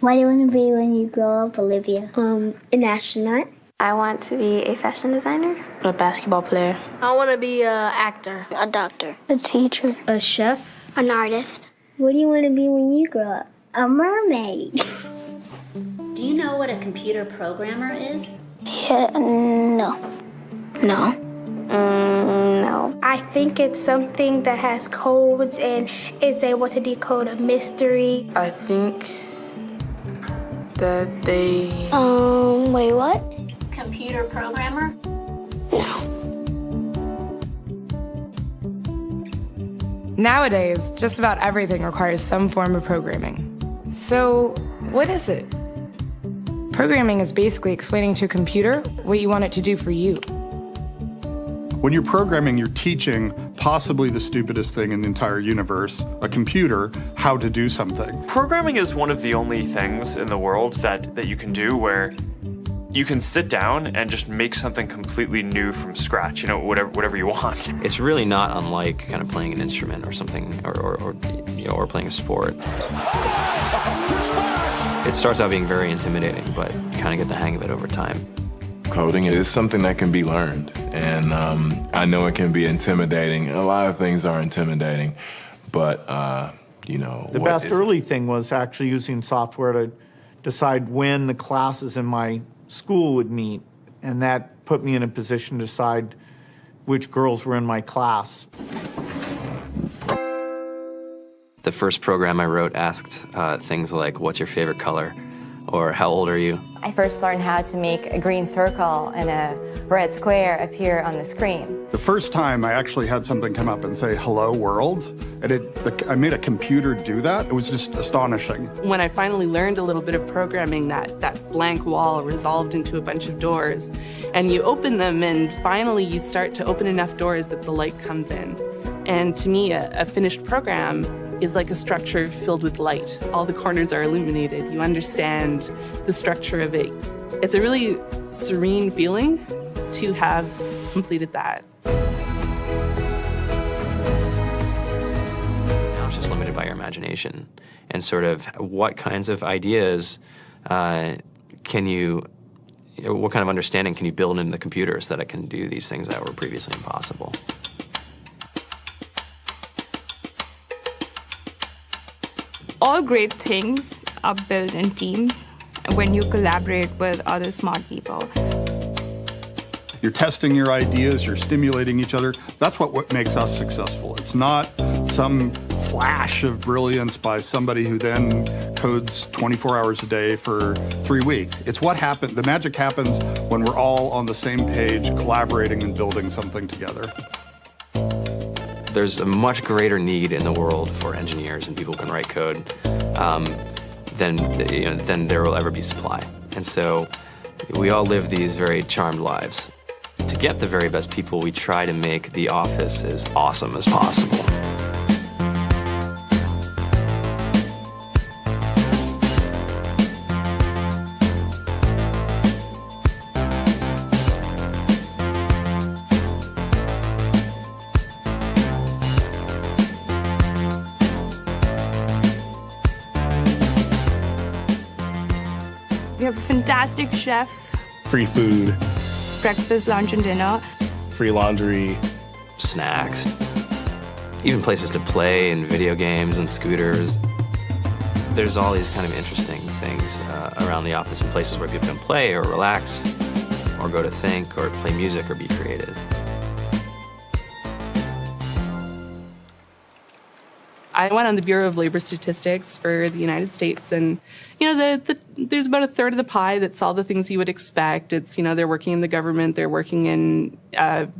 What do you want to be when you grow up, Olivia? An astronaut. I want to be a fashion designer. A basketball player. I want to be an actor. A doctor. A teacher. A chef. An artist. What do you want to be when you grow up? A mermaid. Do you know what a computer programmer is? Yeah, no. No. No. I think it's something that has codes and is able to decode a mystery. I think that they... Wait, what? Computer programmer? No. Nowadays, just about everything requires some form of programming. So, what is it? Programming is basically explaining to a computer what you want it to do for you. When you're programming, you're teaching possibly the stupidest thing in the entire universe, a computer, how to do something. Programming is one of the only things in the world that you can do where you can sit down and just make something completely new from scratch, you know, whatever you want. It's really not unlike kind of playing an instrument or something, or playing a sport. It starts out being very intimidating, but you kind of get the hang of it over time. Coding is something that can be learned, and I know it can be intimidating. A lot of things are intimidating, but you know. The best early thing was actually using software to decide when the classes in my school would meet, and that put me in a position to decide which girls were in my class. The first program I wrote asked things like, what's your favorite color? Or how old are you? I first learned how to make a green circle and a red square appear on the screen. The first time I actually had something come up and say, hello world, and I made a computer do that. It was just astonishing. When I finally learned a little bit of programming, that blank wall resolved into a bunch of doors. And you open them, and finally you start to open enough doors that the light comes in. And to me, a finished program is like a structure filled with light. All the corners are illuminated. You understand the structure of it. It's a really serene feeling to have completed that. Now it's just limited by your imagination and sort of what kinds of ideas what kind of understanding can you build into the computer so that it can do these things that were previously impossible. All great things are built in teams when you collaborate with other smart people. You're testing your ideas, you're stimulating each other. That's what makes us successful. It's not some flash of brilliance by somebody who then codes 24 hours a day for 3 weeks. It's what happened. The magic happens when we're all on the same page, collaborating and building something together. There's a much greater need in the world for engineers and people who can write code than there will ever be supply. And so we all live these very charmed lives. To get the very best people, we try to make the office as awesome as possible. We have a fantastic chef. Free food. Breakfast, lunch, and dinner. Free laundry. Snacks. Even places to play and video games and scooters. There's all these kind of interesting things around the office and places where people can play or relax or go to think or play music or be creative. I went on the Bureau of Labor Statistics for the United States, and there's about a third of the pie that's all the things you would expect. It's, they're working in the government, they're working in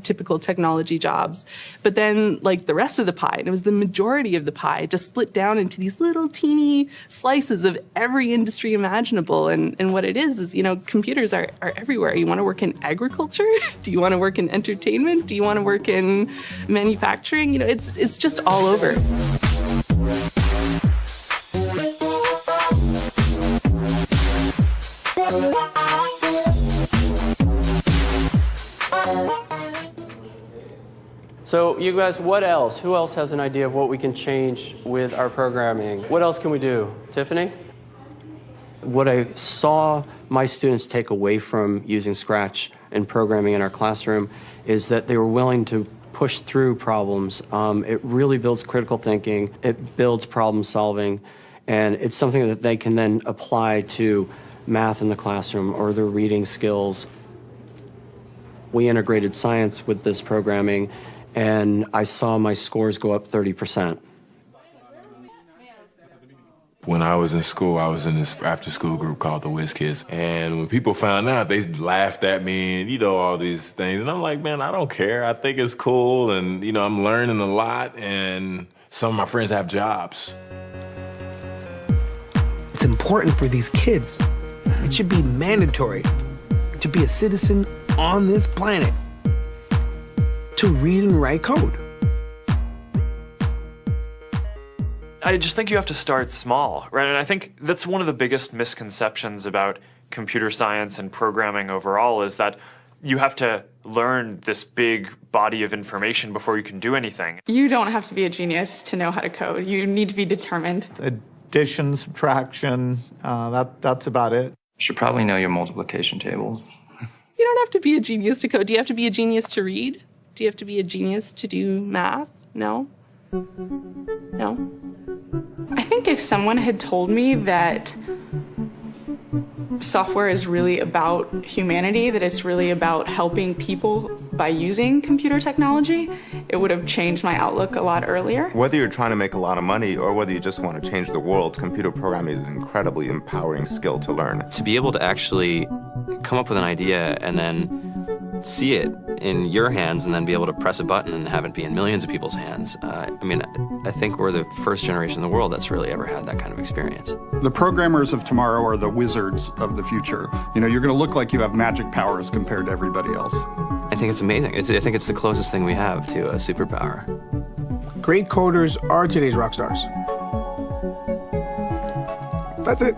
typical technology jobs. But then, like, the rest of the pie, and it was the majority of the pie, just split down into these little teeny slices of every industry imaginable. And what it is, computers are everywhere. You want to work in agriculture? Do you want to work in entertainment? Do you want to work in manufacturing? It's just all over. So you guys, what else? Who else has an idea of what we can change with our programming? What else can we do? Tiffany? What I saw my students take away from using Scratch and programming in our classroom is that they were willing to push through problems. It really builds critical thinking, it builds problem solving, and it's something that they can then apply to math in the classroom or their reading skills. We integrated science with this programming, and I saw my scores go up 30%. When I was in school, I was in this after-school group called the Whiz Kids. And when people found out, they laughed at me and, all these things. And I'm like, man, I don't care. I think it's cool. And, I'm learning a lot. And some of my friends have jobs. It's important for these kids. It should be mandatory to be a citizen on this planet, to read and write code. I just think you have to start small, right? And I think that's one of the biggest misconceptions about computer science and programming overall is that you have to learn this big body of information before you can do anything. You don't have to be a genius to know how to code. You need to be determined. Addition, subtraction, that's about it. You should probably know your multiplication tables. You don't have to be a genius to code. Do you have to be a genius to read? Do you have to be a genius to do math? No. No. I think if someone had told me that software is really about humanity, that it's really about helping people by using computer technology, it would have changed my outlook a lot earlier. Whether you're trying to make a lot of money or whether you just want to change the world, computer programming is an incredibly empowering skill to learn. To be able to actually come up with an idea and then see it in your hands and then be able to press a button and have it be in millions of people's hands. I think we're the first generation in the world that's really ever had that kind of experience. The programmers of tomorrow are the wizards of the future. You're going to look like you have magic powers compared to everybody else. I think it's amazing. I think it's the closest thing we have to a superpower. Great coders are today's rock stars. That's it.